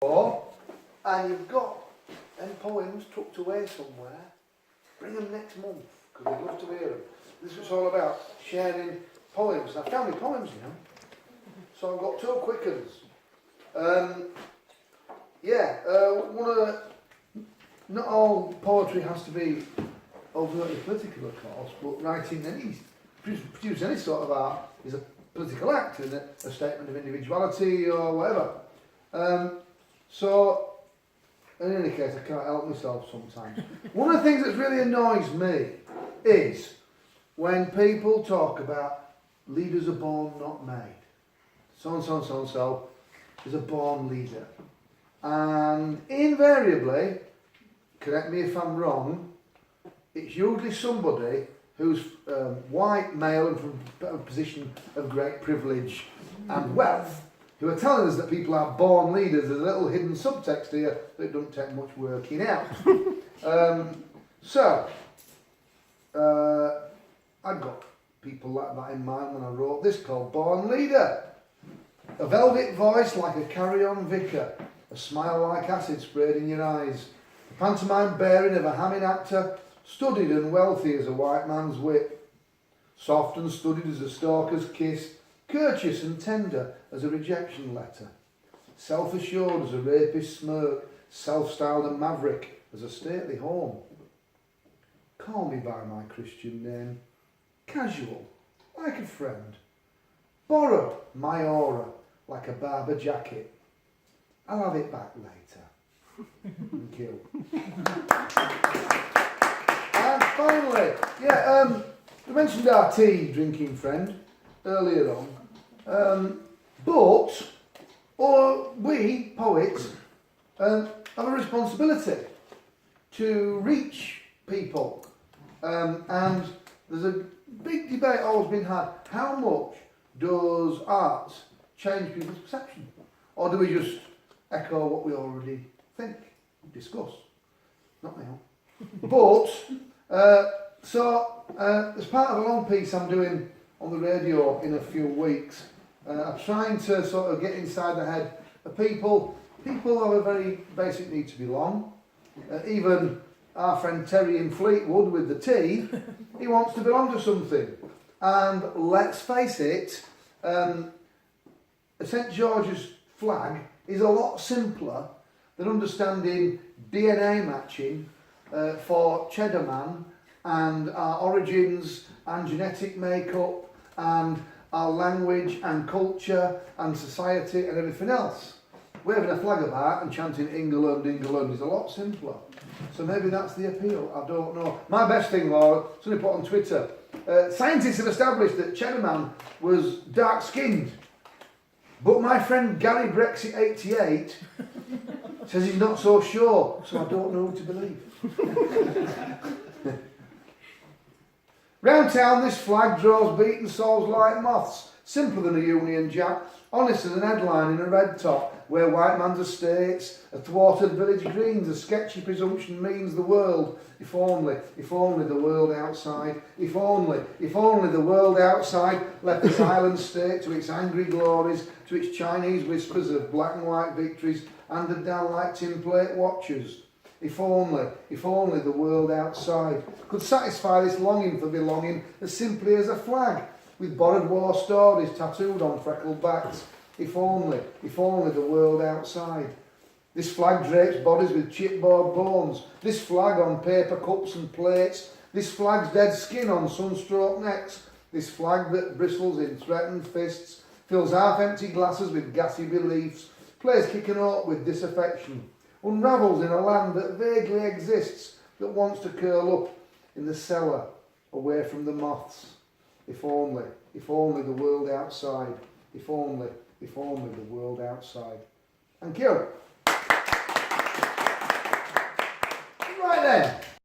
And you've got them poems tucked away somewhere, bring them next month, because we'd love to hear them. This is what it's all about, sharing poems. I found me poems, you know, so I've got 2 quick ones. Not all poetry has to be overtly political, of course, but writing produce any sort of art is a political act, isn't it? A statement of individuality or whatever. So, in any case, I can't help myself sometimes. One of the things that really annoys me is when people talk about leaders are born, not made. So-and-so and so-and-so is a born leader. And invariably, correct me if I'm wrong, it's usually somebody who's white, male, and from a position of great privilege and wealth, who are telling us that people are born leaders. There's a little hidden subtext here that doesn't take much working out. I've got people like that in mind when I wrote this, called Born Leader. A velvet voice like a carry-on vicar, a smile like acid sprayed in your eyes, the pantomime bearing of a hamming actor, studied and wealthy as a white man's wit, soft and studied as a stalker's kiss, courteous and tender as a rejection letter, self-assured as a rapist's smirk, self-styled and maverick as a stately home. Call me by my Christian name, casual, like a friend, borrow my aura like a Barber jacket. I'll have it back later. Thank you. And finally, we mentioned our tea drinking friend earlier on, we poets have a responsibility to reach people, and there's a big debate always been had: how much does art change people's perception, or do we just echo what we already think, discuss? Not now. As part of a long piece I'm doing on the radio in a few weeks, I'm trying to sort of get inside the head of people. People have a very basic need to belong. Even our friend Terry in Fleetwood with the tea, he wants to belong to something. And let's face it, St George's flag is a lot simpler than understanding DNA matching for Cheddar Man and our origins and genetic makeup and our language and culture and society and everything else. Waving a flag about and chanting England, England is a lot simpler. So maybe that's the appeal, I don't know. My best thing, Laura, somebody put on Twitter, scientists have established that Cheddar Man was dark-skinned, but my friend Gary Brexit 88 says he's not so sure, so I don't know who to believe. Round town this flag draws beaten souls like moths, simpler than a Union Jack, honest as an headline in a red top, where white man's estates, a thwarted village greens, a sketchy presumption means the world. If only the world outside, if only the world outside left this island state to its angry glories, to its Chinese whispers of black and white victories, handed down like tin plate watches. If only the world outside could satisfy this longing for belonging as simply as a flag, with borrowed war stories tattooed on freckled backs. If only the world outside. This flag drapes bodies with chipboard bones. This flag on paper cups and plates. This flag's dead skin on sunstroke necks. This flag that bristles in threatened fists, fills half-empty glasses with gassy beliefs, plays kick and oat with disaffection, unravels in a land that vaguely exists, that wants to curl up in the cellar, away from the moths. If only the world outside. If only the world outside. Thank you. Right then.